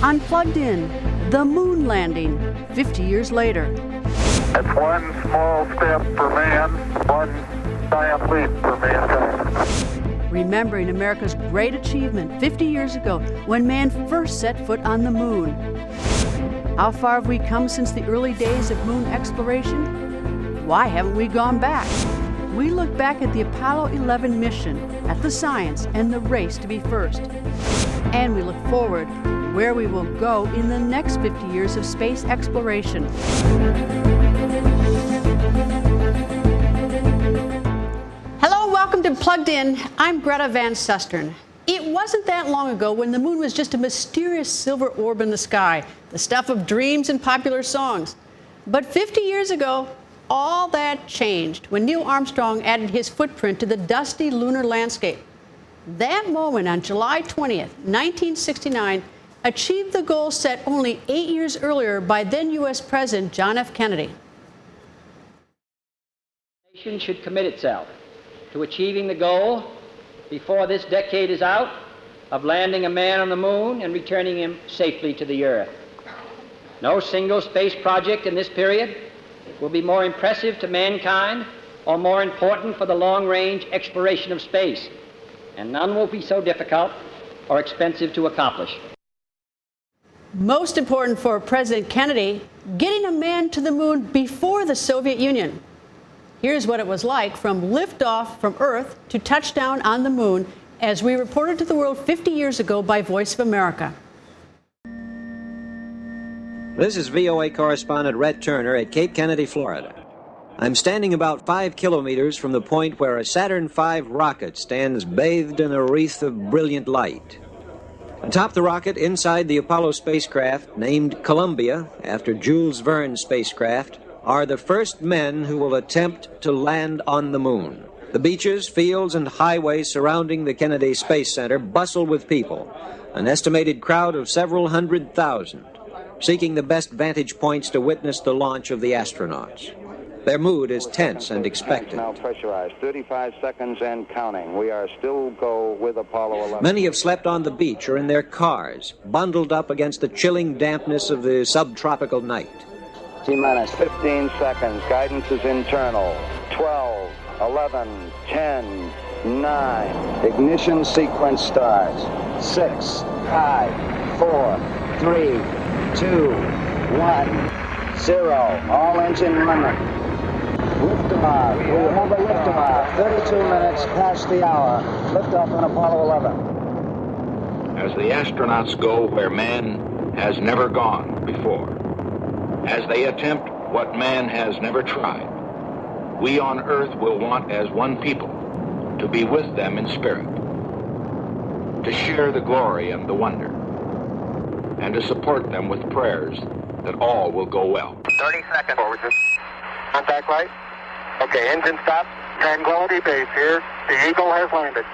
Unplugged In, the moon landing, 50 years later. It's one small step for man, one giant leap for mankind. Remembering America's great achievement 50 years ago when man first set foot on the moon. How far have we come since the early days of moon exploration? Why haven't we gone back? We look back at the Apollo 11 mission, at the science and the race to be first. And we look forward where we will go in the next 50 years of space exploration. Hello, welcome to Plugged In. I'm Greta Van Susteren. It wasn't that long ago when the moon was just a mysterious silver orb in the sky, the stuff of dreams and popular songs. But 50 years ago, all that changed when Neil Armstrong added his footprint to the dusty lunar landscape. That moment on July 20th, 1969, achieved the goal set only 8 years earlier by then U.S. President John F. Kennedy. The nation should commit itself to achieving the goal before this decade is out of landing a man on the moon and returning him safely to the Earth. No single space project in this period will be more impressive to mankind or more important for the long-range exploration of space, and none will be so difficult or expensive to accomplish. Most important for President Kennedy, getting a man to the moon before the Soviet Union. Here's what it was like from liftoff from Earth to touchdown on the moon, as we reported to the world 50 years ago by Voice of America. This is VOA correspondent Rhett Turner at Cape Kennedy, Florida. I'm standing about 5 kilometers from the point where a Saturn V rocket stands bathed in a wreath of brilliant light. Atop the rocket, inside the Apollo spacecraft, named Columbia, after Jules Verne's spacecraft, are the first men who will attempt to land on the moon. The beaches, fields, and highways surrounding the Kennedy Space Center bustle with people, an estimated crowd of several 100,000. Seeking the best vantage points to witness the launch of the astronauts. Their mood is tense and expectant. Now pressurized, 35 seconds and counting. We are still go with Apollo 11. Many have slept on the beach or in their cars, bundled up against the chilling dampness of the subtropical night. T-minus 15 seconds. Guidance is internal. 12, 11, 10, 9. Ignition sequence starts. 6, 5, 4, 3, 2, 1, 0. All engine running. Liftoff. We have a liftoff. 32 minutes past the hour. Liftoff on Apollo 11. As the astronauts go where man has never gone before, as they attempt what man has never tried, we on Earth will want as one people to be with them in spirit, to share the glory and the wonder, and to support them with prayers that all will go well. 30 seconds. Forward. Contact light. Okay, engine stop. Tranquility Base here. The Eagle has landed.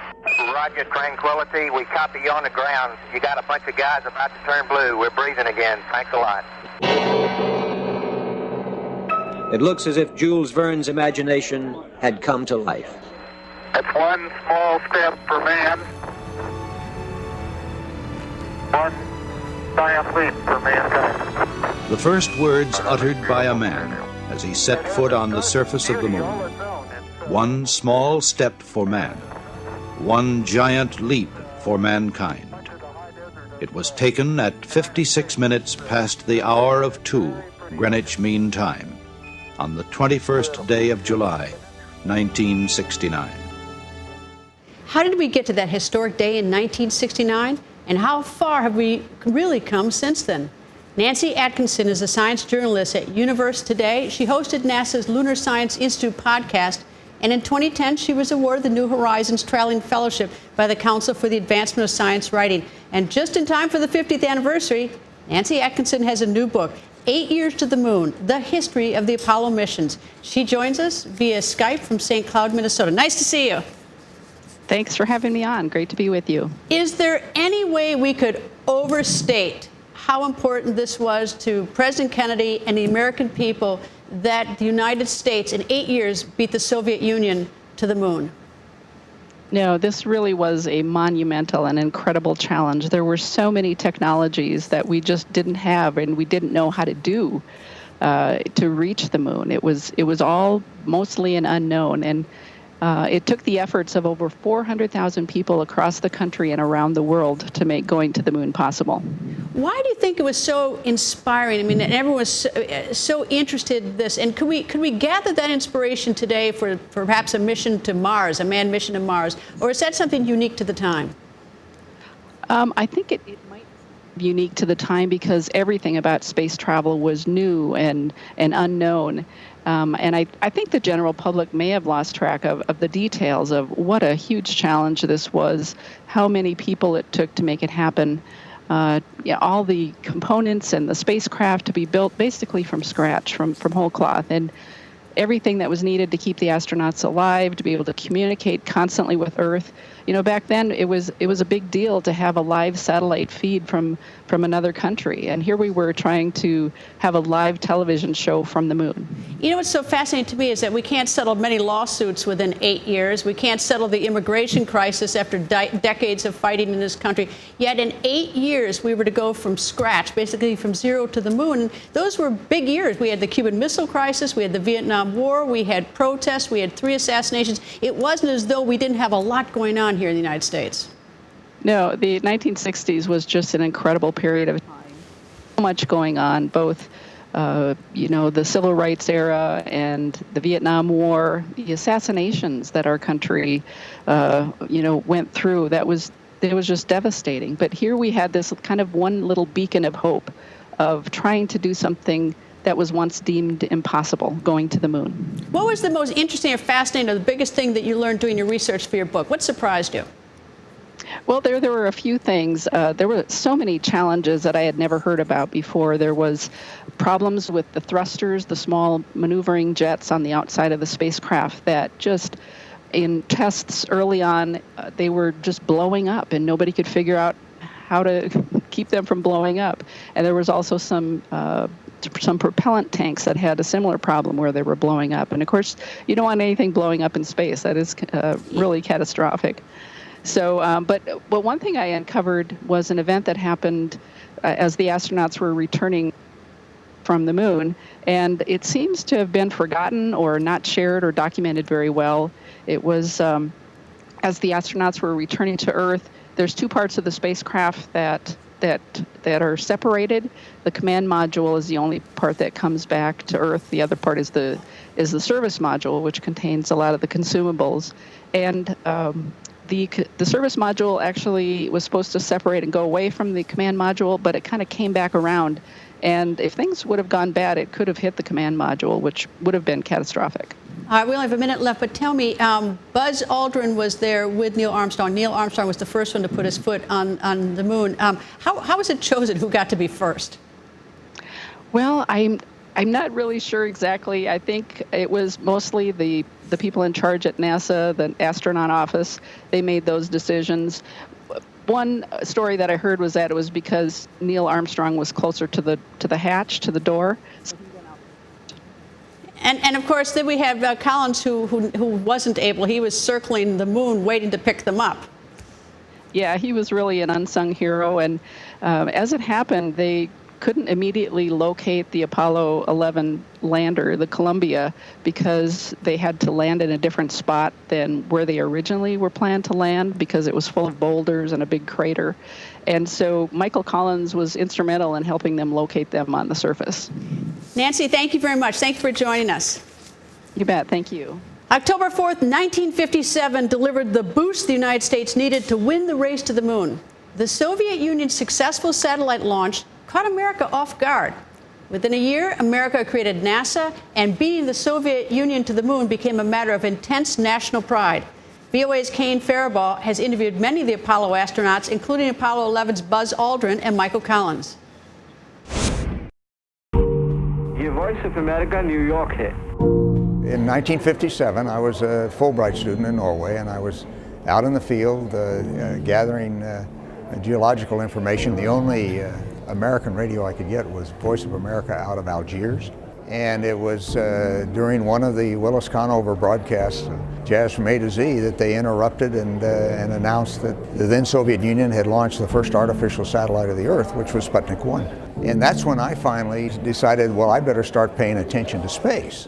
Roger, Tranquility. We copy you on the ground. You got a bunch of guys about to turn blue. We're breathing again. Thanks a lot. It looks as if Jules Verne's imagination had come to life. It's one small step for man, one giant leap for mankind. The first words uttered by a man as he set foot on the surface of the moon. One small step for man, one giant leap for mankind. It was taken at 56 minutes past the hour of 2, Greenwich Mean Time, on the 21st day of July, 1969. How did we get to that historic day in 1969? And how far have we really come since then? Nancy Atkinson is a science journalist at Universe Today. She hosted NASA's Lunar Science Institute podcast, and in 2010, she was awarded the New Horizons Traveling Fellowship by the Council for the Advancement of Science Writing. And just in time for the 50th anniversary, Nancy Atkinson has a new book, 8 Years to the Moon, The History of the Apollo Missions. She joins us via Skype from St. Cloud, Minnesota. Nice to see you. Thanks for having me on. Great to be with you. Is there any way we could overstate how important this was to President Kennedy and the American people that the United States in 8 years beat the Soviet Union to the moon? No, this really was a monumental and incredible challenge. There were so many technologies that we just didn't have and we didn't know how to do to reach the moon. It was all mostly an unknown, and it took the efforts of over 400,000 people across the country and around the world to make going to the moon possible. Why do you think it was so inspiring? I mean, and everyone was so interested in this. And could we gather that inspiration today for perhaps a mission to Mars, a manned mission to Mars, or is that something unique to the time? I think it might be unique to the time because everything about space travel was new and unknown. And I think the general public may have lost track of the details of what a huge challenge this was, how many people it took to make it happen, all the components and the spacecraft to be built basically from scratch, from whole cloth, and everything that was needed to keep the astronauts alive, to be able to communicate constantly with Earth. You know, back then it was a big deal to have a live satellite feed from another country, and here we were trying to have a live television show from the moon. You know what's so fascinating to me is that we can't settle many lawsuits within 8 years. We can't settle the immigration crisis after decades of fighting in this country. Yet in 8 years, we were to go from scratch, basically from zero to the moon. And those were big years. We had the Cuban Missile Crisis, we had the Vietnam War, we had protests, we had 3 assassinations. It wasn't as though we didn't have a lot going on here in the United States. No, the 1960s was just an incredible period of time. So much going on, both the civil rights era and the Vietnam War, the assassinations that our country, went through. It was just devastating. But here we had this kind of one little beacon of hope of trying to do something that was once deemed impossible, going to the moon. What was the most interesting or fascinating or the biggest thing that you learned doing your research for your book? What surprised you? Well, there were a few things. There were so many challenges that I had never heard about before. There was problems with the thrusters, the small maneuvering jets on the outside of the spacecraft that just, in tests early on, they were just blowing up, and nobody could figure out how to keep them from blowing up. And there was also some propellant tanks that had a similar problem where they were blowing up. And of course, you don't want anything blowing up in space. That is really catastrophic. So, but one thing I uncovered was an event that happened as the astronauts were returning from the moon, and it seems to have been forgotten or not shared or documented very well. It was as the astronauts were returning to Earth, there's 2 parts of the spacecraft that are separated. The command module is the only part that comes back to Earth. The other part is the service module, which contains a lot of the consumables. And the service module actually was supposed to separate and go away from the command module, but it kind of came back around. And if things would have gone bad, it could have hit the command module, which would have been catastrophic. All right, we only have a minute left, but tell me, Buzz Aldrin was there with Neil Armstrong. Neil Armstrong was the first one to put his foot on the moon. How was it chosen who got to be first? Well, I'm not really sure exactly. I think it was mostly the people in charge at NASA, the astronaut office. They made those decisions. One story that I heard was that it was because Neil Armstrong was closer to the hatch, to the door. And of course, then we have Collins, who wasn't able. He was circling the moon, waiting to pick them up. Yeah, he was really an unsung hero. And as it happened, they couldn't immediately locate the Apollo 11 lander, the Columbia, because they had to land in a different spot than where they originally were planned to land because it was full of boulders and a big crater. And so Michael Collins was instrumental in helping them locate them on the surface. Nancy, thank you very much. Thank you for joining us. You bet. Thank you. October 4th, 1957 delivered the boost the United States needed to win the race to the moon. The Soviet Union's successful satellite launch caught America off guard. Within a year, America created NASA, and beating the Soviet Union to the moon became a matter of intense national pride. VOA's Kane Faribault has interviewed many of the Apollo astronauts, including Apollo 11's Buzz Aldrin and Michael Collins. Your Voice of America, New York hit. In 1957, I was a Fulbright student in Norway, and I was out in the field gathering geological information. The only American radio I could get was Voice of America out of Algiers. And it was during one of the Willis Conover broadcasts, Jazz from A to Z, that they interrupted and announced that the then Soviet Union had launched the first artificial satellite of the Earth, which was Sputnik 1. And that's when I finally decided, well, I better start paying attention to space.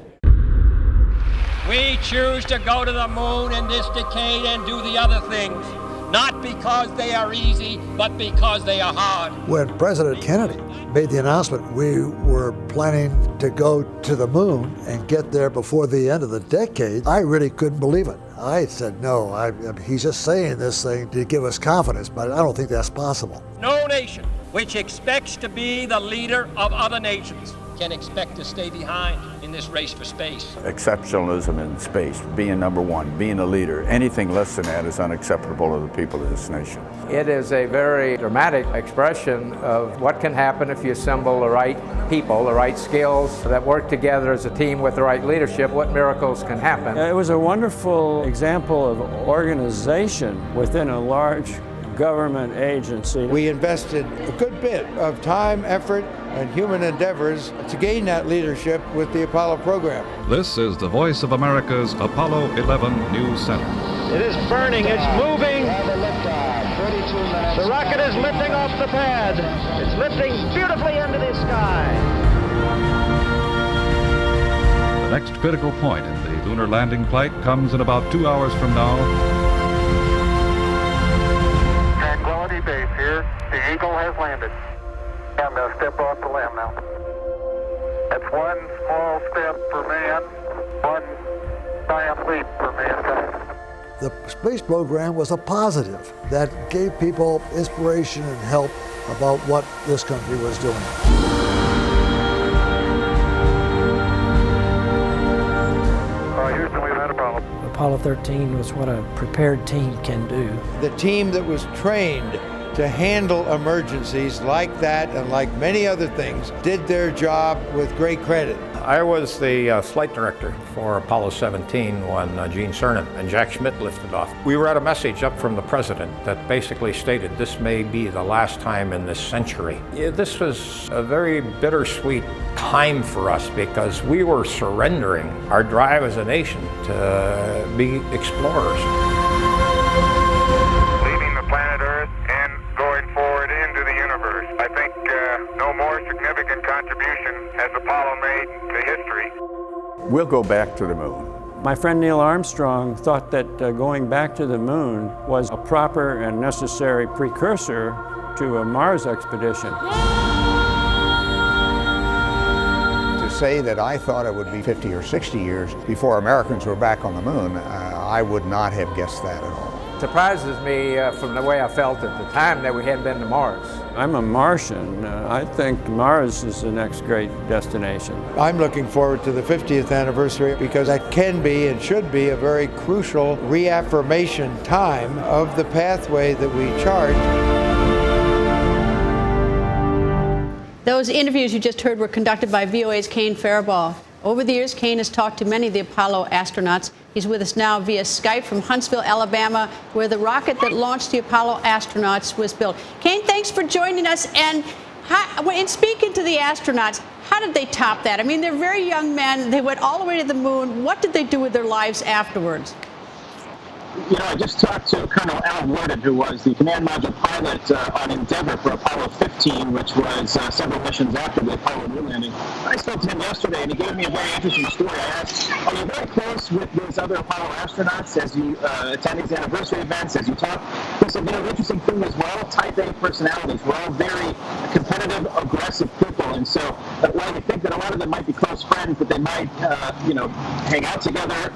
We choose to go to the moon in this decade and do the other things, not because they are easy, but because they are hard. When President Kennedy made the announcement we were planning to go to the moon and get there before the end of the decade, I really couldn't believe it. I said, no, he's just saying this thing to give us confidence, but I don't think that's possible. No nation which expects to be the leader of other nations can expect to stay behind in this race for space. Exceptionalism in space, being number one, being a leader, anything less than that is unacceptable to the people of this nation. It is a very dramatic expression of what can happen if you assemble the right people, the right skills that work together as a team with the right leadership, what miracles can happen. It was a wonderful example of organization within a large government agency. We invested a good bit of time, effort, and human endeavors to gain that leadership with the Apollo program. This is the Voice of America's Apollo 11 News Center. It is burning, it's moving. The rocket is lifting off the pad. It's lifting beautifully into the sky. The next critical point in the lunar landing flight comes in about 2 hours from now. Tranquility Base here. The Eagle has landed. I'm going to step off the limb now. That's one small step for man, one giant leap for mankind. The space program was a positive that gave people inspiration and help about what this country was doing. Houston, we've had a problem. Apollo 13 was what a prepared team can do. The team that was trained to handle emergencies like that and like many other things did their job with great credit. I was the flight director for Apollo 17 when Gene Cernan and Jack Schmitt lifted off. We read a message up from the president that basically stated this may be the last time in this century. This was a very bittersweet time for us because we were surrendering our drive as a nation to be explorers. Leaving the planet Earth and going forward into the universe. I think no more significant contribution has Apollo made to history. We'll go back to the moon. My friend Neil Armstrong thought that going back to the moon was a proper and necessary precursor to a Mars expedition. To say that I thought it would be 50 or 60 years before Americans were back on the moon, I would not have guessed that at all. It surprises me from the way I felt at the time that we hadn't been to Mars. I'm a Martian. I think Mars is the next great destination. I'm looking forward to the 50th anniversary because that can be and should be a very crucial reaffirmation time of the pathway that we charted. Those interviews you just heard were conducted by VOA's Kane Faribault. Over the years, Kane has talked to many of the Apollo astronauts. He's with us now via Skype from Huntsville, Alabama, where the rocket that launched the Apollo astronauts was built. Kane, thanks for joining us. And in speaking to the astronauts, how did they top that? I mean, they're very young men. They went all the way to the moon. What did they do with their lives afterwards? You know, I just talked to Colonel Alan Worden, who was the command module pilot on Endeavour for Apollo 15, which was several missions after the Apollo moon landing. I spoke to him yesterday, and he gave me a very interesting story. I asked, are you very close with those other Apollo astronauts as you attend these anniversary events, as you talk? He said, you know, the interesting thing is we're all type A personalities. We're all very competitive, aggressive people. And so while you think that a lot of them might be close friends, that they might, hang out together,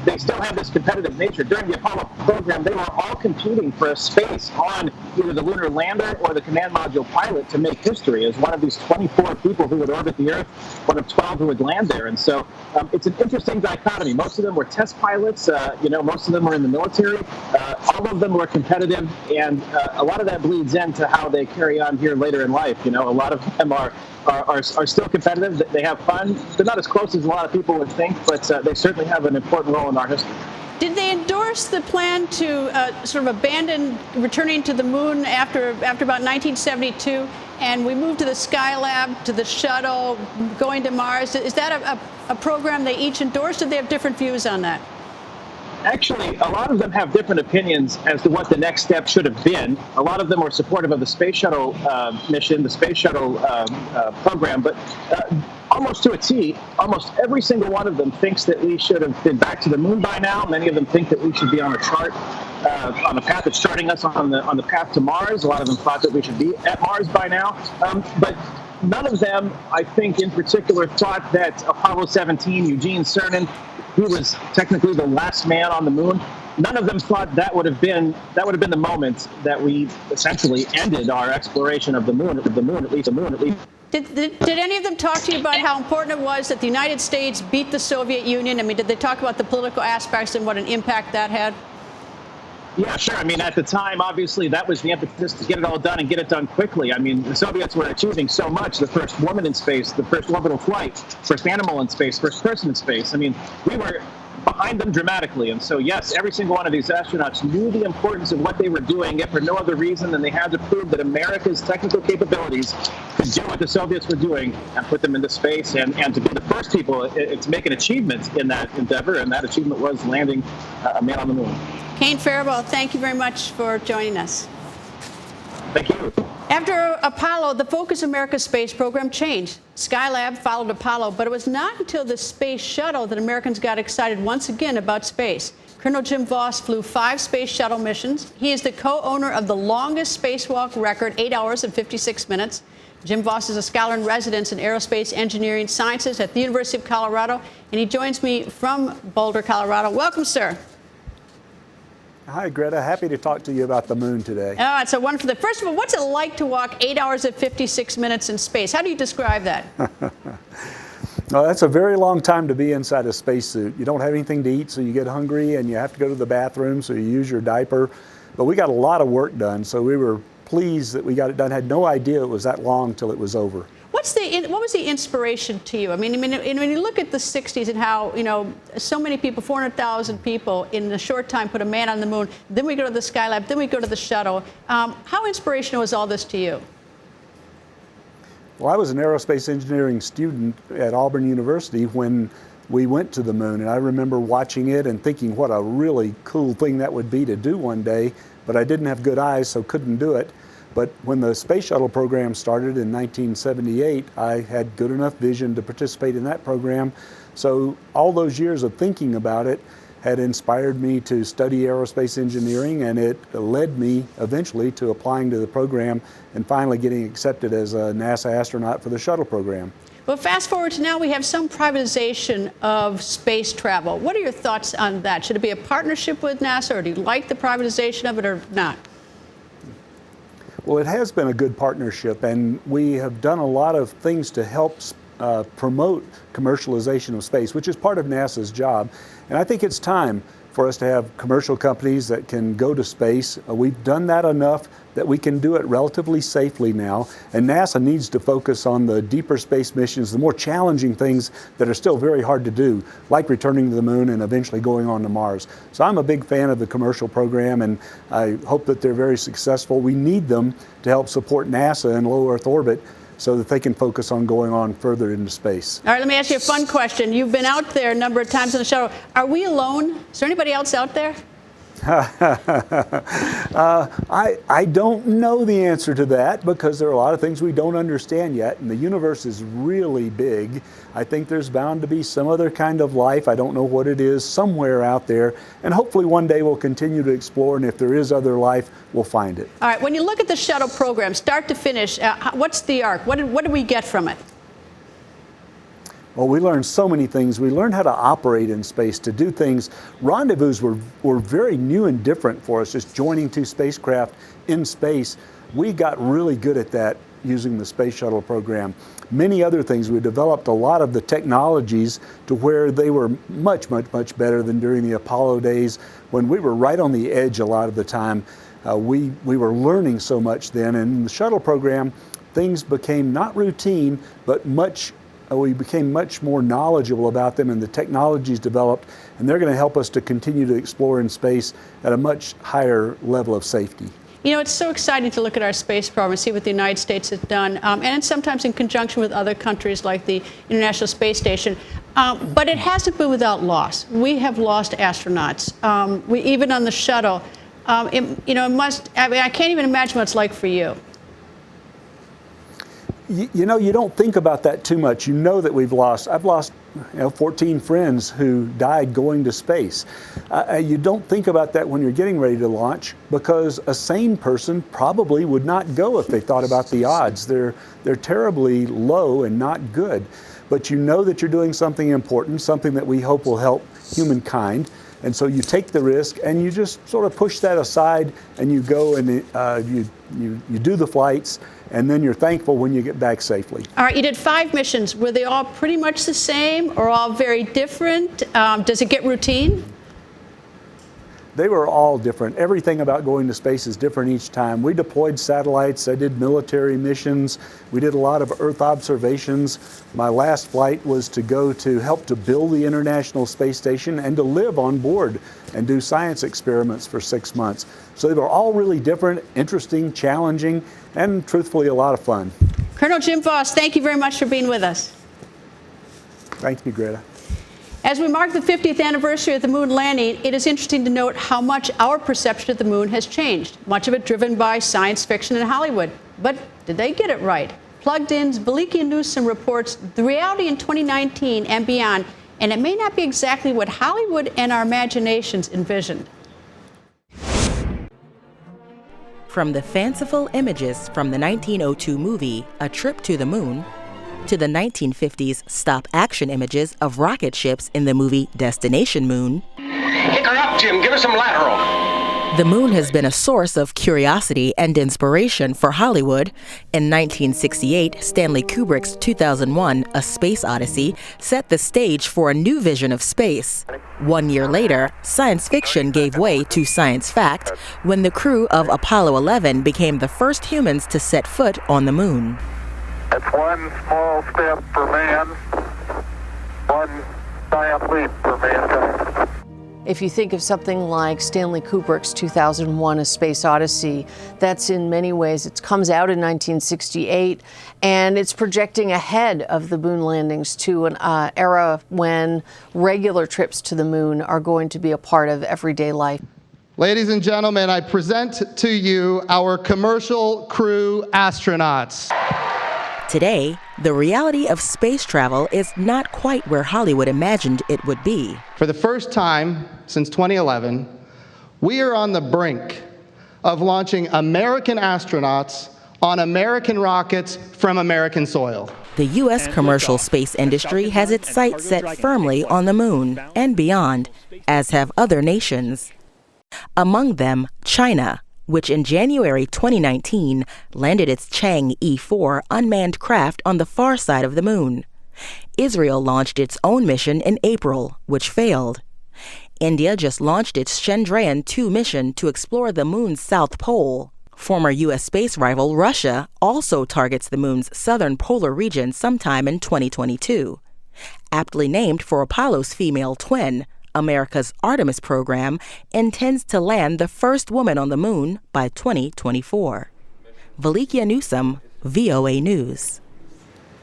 they still have this competitive nature. During the Apollo program, they were all competing for a space on either the lunar lander or the command module pilot to make history as one of these 24 people who would orbit the Earth, one of 12 who would land there. And so it's an interesting dichotomy. Most of them were test pilots. Most of them were in the military. All of them were competitive, and a lot of that bleeds into how they carry on here later in life. You know, a lot of them are still competitive. They have fun. They're not as close as a lot of people would think, but they certainly have an important role in our history. Did they endorse the plan to sort of abandon returning to the moon after about 1972? and we move to the Skylab, to the shuttle, going to Mars. Is that a program they each endorsed, or do they have different views on that? Actually, a lot of them have different opinions as to what the next step should have been. A lot of them were supportive of the space shuttle mission, the space shuttle program, but almost to a T, almost every single one of them thinks that we should have been back to the moon by now. Many of them think that we should be on a chart, on a path that's charting us on the path to Mars. A lot of them thought that we should be at Mars by now. But none of them, I think in particular, thought that Apollo 17, Eugene Cernan, who was technically the last man on the moon, none of them thought that would have been the moment that we essentially ended our exploration of the moon, at least. Did any of them talk to you about how important it was that the United States beat the Soviet Union? I mean, did they talk about the political aspects and what an impact that had? Yeah, sure. I mean, at the time, obviously, that was the impetus to get it all done and get it done quickly. I mean, the Soviets were achieving so much: the first woman in space, the first orbital flight, first animal in space, first person in space. I mean, we were behind them dramatically. And so, yes, every single one of these astronauts knew the importance of what they were doing, if for no other reason than they had to prove that America's technical capabilities could do what the Soviets were doing and put them into space, and to be the first people to make an achievement in that endeavor. And that achievement was landing a man on the moon. Kane Faribault, thank you very much for joining us. Thank you. After Apollo, the focus of America's space program changed. Skylab followed Apollo, but it was not until the space shuttle that Americans got excited once again about space. Colonel Jim Voss flew 5 space shuttle missions. He is the co-owner of the longest spacewalk record, 8 hours and 56 minutes. Jim Voss is a scholar in residence in aerospace engineering sciences at the University of Colorado, and he joins me from Boulder, Colorado. Welcome, sir. Hi, Greta. Happy to talk to you about the moon today. Oh, it's a wonderful thing. First of all, what's it like to walk 8 hours and 56 minutes in space? How do you describe that? Well, that's a very long time to be inside a spacesuit. You don't have anything to eat, so you get hungry, and you have to go to the bathroom, so you use your diaper. But we got a lot of work done, so we were pleased that we got it done. Had no idea it was that long till it was over. What was the inspiration to you? I mean, when you look at the 60s and how, so many people, 400,000 people in a short time put a man on the moon, then we go to the Skylab, then we go to the shuttle. How inspirational was all this to you? Well, I was an aerospace engineering student at Auburn University when we went to the moon, and I remember watching it and thinking what a really cool thing that would be to do one day, but I didn't have good eyes, so couldn't do it. But when the space shuttle program started in 1978, I had good enough vision to participate in that program. So all those years of thinking about it had inspired me to study aerospace engineering, and it led me eventually to applying to the program and finally getting accepted as a NASA astronaut for the shuttle program. Well, fast forward to now, we have some privatization of space travel. What are your thoughts on that? Should it be a partnership with NASA, or do you like the privatization of it or not? Well, it has been a good partnership, and we have done a lot of things to help promote commercialization of space, which is part of NASA's job. And I think it's time for us to have commercial companies that can go to space. We've done that enough that we can do it relatively safely now, and NASA needs to focus on the deeper space missions, the more challenging things that are still very hard to do, like returning to the moon and eventually going on to Mars. So I'm a big fan of the commercial program, and I hope that they're very successful. We need them to help support NASA in low Earth orbit so that they can focus on going on further into space. All right, let me ask you a fun question. You've been out there a number of times in the shuttle. Are we alone? Is there anybody else out there? I don't know the answer to that, because there are a lot of things we don't understand yet, and the universe is really big. I think there's bound to be some other kind of life. I don't know what it is, somewhere out there, and hopefully one day we'll continue to explore, and if there is other life, we'll find it. All right, when you look at the shuttle program, start to finish, what's the arc? What did we get from it? Well, we learned so many things. We learned how to operate in space, to do things. Rendezvous were very new and different for us, just joining 2 spacecraft in space. We got really good at that using the space shuttle program. Many other things, we developed a lot of the technologies to where they were much, much, much better than during the Apollo days, when we were right on the edge a lot of the time. We were learning so much then, and in the shuttle program, things became not routine, but we became much more knowledgeable about them, and the technologies developed, and they're going to help us to continue to explore in space at a much higher level of safety. You know, it's so exciting to look at our space program and see what the United States has done, and sometimes in conjunction with other countries like the International Space Station. But it hasn't been without loss. We have lost astronauts. Even on the shuttle, I can't even imagine what it's like for you. You know, you don't think about that too much. You know that I've lost 14 friends who died going to space. You don't think about that when you're getting ready to launch, because a sane person probably would not go if they thought about the odds. They're terribly low and not good. But you know that you're doing something important, something that we hope will help humankind. And so you take the risk and you just sort of push that aside, and you go and you do the flights, and then you're thankful when you get back safely. All right, you did 5 missions. Were they all pretty much the same or all very different? Does it get routine? They were all different. Everything about going to space is different each time. We deployed satellites. I did military missions. We did a lot of Earth observations. My last flight was to go to help to build the International Space Station and to live on board and do science experiments for 6 months. So they were all really different, interesting, challenging, and truthfully a lot of fun. Colonel Jim Voss, thank you very much for being with us. Thank you, Greta. As we mark the 50th anniversary of the moon landing, it is interesting to note how much our perception of the moon has changed, much of it driven by science fiction and Hollywood. But did they get it right? Plugged In's Velikia Newsom reports the reality in 2019 and beyond, and it may not be exactly what Hollywood and our imaginations envisioned. From the fanciful images from the 1902 movie A Trip to the Moon, to the 1950s stop-action images of rocket ships in the movie Destination Moon. Kick her up, Jim. Give her some lateral. The moon has been a source of curiosity and inspiration for Hollywood. In 1968, Stanley Kubrick's 2001 A Space Odyssey set the stage for a new vision of space. 1 year later, science fiction gave way to science fact when the crew of Apollo 11 became the first humans to set foot on the moon. It's one small step for man, one giant leap for mankind. If you think of something like Stanley Kubrick's 2001 A Space Odyssey, that's in many ways, it comes out in 1968, and it's projecting ahead of the moon landings to an era when regular trips to the moon are going to be a part of everyday life. Ladies and gentlemen, I present to you our commercial crew astronauts. Today, the reality of space travel is not quite where Hollywood imagined it would be. For the first time since 2011, we are on the brink of launching American astronauts on American rockets from American soil. The U.S. commercial space industry has its sights set firmly on the moon and beyond, as have other nations. Among them, China, which in January 2019 landed its Chang E-4 unmanned craft on the far side of the moon. Israel launched its own mission in April, which failed. India just launched its Chandrayaan-2 mission to explore the moon's south pole. Former U.S. space rival Russia also targets the moon's southern polar region sometime in 2022. Aptly named for Apollo's female twin, America's Artemis program intends to land the first woman on the moon by 2024. Velikia Newsom, VOA News.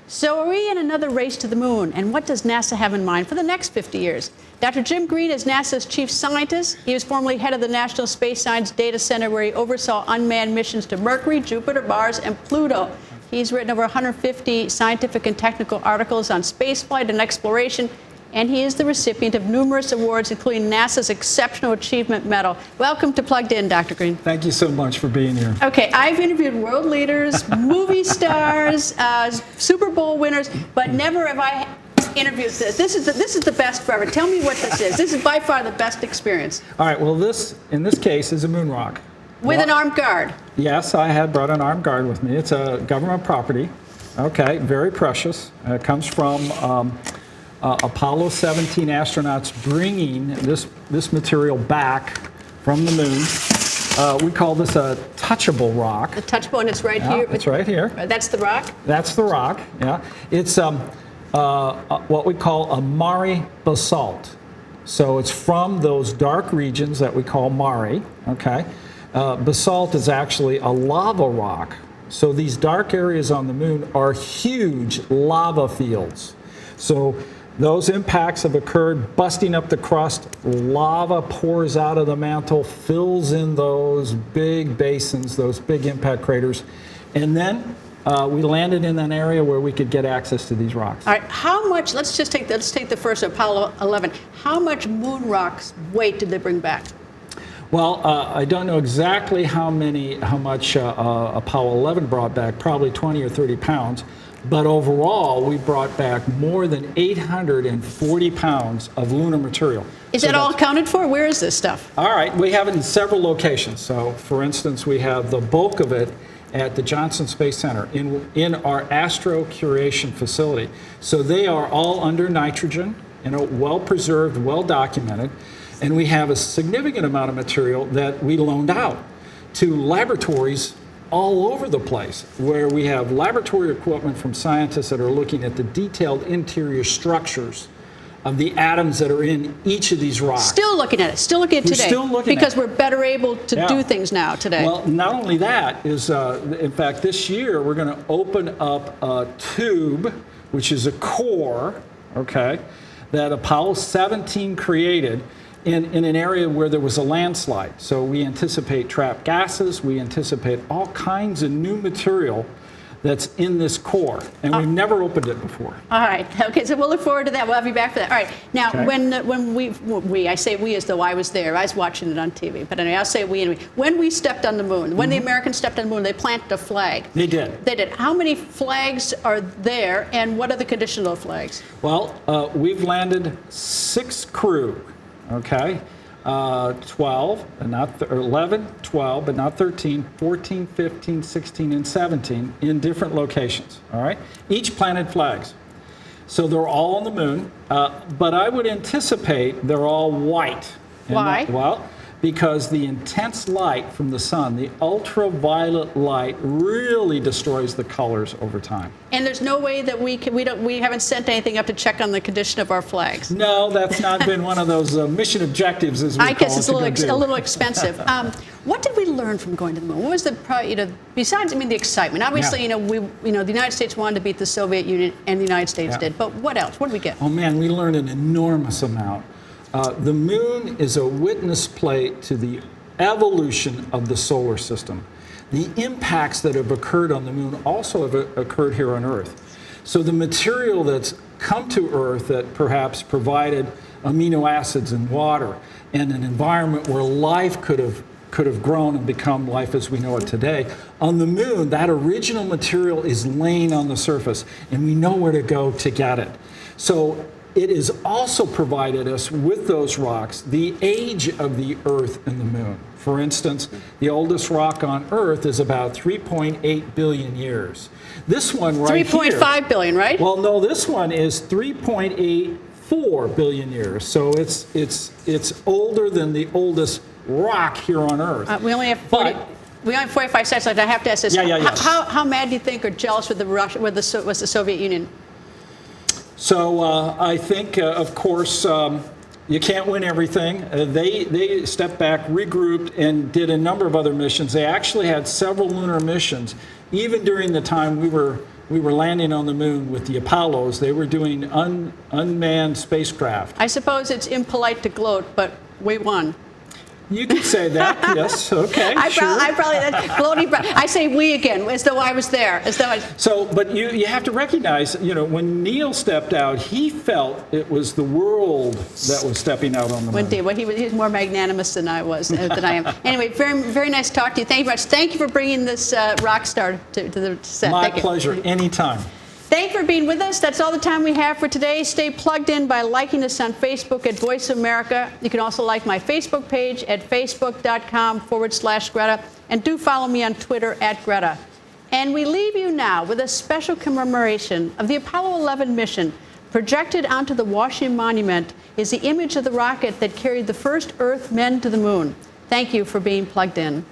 So are we in another race to the moon? And what does NASA have in mind for the next 50 years? Dr. Jim Green is NASA's chief scientist. He was formerly head of the National Space Science Data Center, where he oversaw unmanned missions to Mercury, Jupiter, Mars, and Pluto. He's written over 150 scientific and technical articles on spaceflight and exploration, and he is the recipient of numerous awards, including NASA's Exceptional Achievement Medal. Welcome to Plugged In, Dr. Green. Thank you so much for being here. Okay, I've interviewed world leaders, movie stars, Super Bowl winners, but never have I interviewed this. This is the best forever. Tell me what this is. This is by far the best experience. All right, well, this, in this case, is a moon rock. With an armed guard. Yes, I had brought an armed guard with me. It's a government property. Okay, very precious. It comes from Apollo 17 astronauts bringing this material back from the moon. We call this a touchable rock. A touchable, and it's right here. It's right here. That's the rock? That's the rock, yeah. It's what we call a Mare basalt. So it's from those dark regions that we call Mare, okay? Basalt is actually a lava rock. So these dark areas on the moon are huge lava fields. So those impacts have occurred, busting up the crust. Lava pours out of the mantle, fills in those big basins, those big impact craters. And then we landed in an area where we could get access to these rocks. All right, how much, let's take the first Apollo 11. How much moon rocks weight did they bring back? Well, I don't know exactly how much Apollo 11 brought back, probably 20 or 30 pounds. But overall, we brought back more than 840 pounds of lunar material. Is that all accounted for? Where is this stuff? All right, we have it in several locations. So, for instance, we have the bulk of it at the Johnson Space Center in our astro curation facility. So they are all under nitrogen, well preserved, well documented. And we have a significant amount of material that we loaned out to laboratories all over the place, where we have laboratory equipment from scientists that are looking at the detailed interior structures of the atoms that are in each of these rocks. Still looking at it today. Still looking because at it. we're better able to do things now today. Well, not only that is, in fact, this year we're going to open up a tube, which is a core, okay, that Apollo 17 created in an area where there was a landslide. So we anticipate trapped gases, we anticipate all kinds of new material that's in this core, and we've never opened it before. All right, okay, so we'll look forward to that. We'll have you back for that. All right, now, when I say we as though I was there, I was watching it on TV, but anyway, I'll say we anyway. When we stepped on the moon, when the Americans stepped on the moon, they planted a flag. They did. They did. How many flags are there, and what are the conditions of flags? Well, we've landed 6 crew. Okay, 12, and not 11, 12, but not 13, 14, 15, 16, and 17 in different locations. All right, each planted flags. So they're all on the moon, but I would anticipate they're all white. Why? Well, because the intense light from the sun, the ultraviolet light, really destroys the colors over time. And there's no way that we haven't sent anything up to check on the condition of our flags. No, that's not been one of those mission objectives, as we call it. I guess it's a little expensive. What did we learn from going to the moon? What was besides, the excitement? Obviously, the United States wanted to beat the Soviet Union, and the United States did. But what else? What did we get? Oh man, we learned an enormous amount. The moon is a witness plate to the evolution of the solar system. The impacts that have occurred on the moon also have occurred here on Earth. So the material that's come to Earth that perhaps provided amino acids and water and an environment where life could have grown and become life as we know it today, on the moon, that original material is laying on the surface, and we know where to go to get it. So it has also provided us with those rocks the age of the Earth and the moon. For instance, the oldest rock on Earth is about 3.8 billion years. This one right here... 3.5 billion, right? Well, no, this one is 3.84 billion years. So it's older than the oldest rock here on Earth. We only have 45 seconds left. I have to ask this. How mad do you think or jealous was the Soviet Union? So I think, of course, you can't win everything. They stepped back, regrouped, and did a number of other missions. They actually had several lunar missions. Even during the time we were landing on the moon with the Apollos, they were doing unmanned spacecraft. I suppose it's impolite to gloat, but we won. You could say that, yes. Okay, sure. I say we again, as though I was there, But you have to recognize, when Neil stepped out, he felt it was the world that was stepping out on the moon. Indeed, well, he was more magnanimous than I am. Anyway, very, very nice to talk to you. Thank you very much. Thank you for bringing this rock star to the set. My pleasure. Anytime. Thank you for being with us. That's all the time we have for today. Stay plugged in by liking us on Facebook at Voice America. You can also like my Facebook page at facebook.com/Greta. And do follow me on Twitter at Greta. And we leave you now with a special commemoration of the Apollo 11 mission. Projected onto the Washington Monument is the image of the rocket that carried the first Earth men to the moon. Thank you for being plugged in.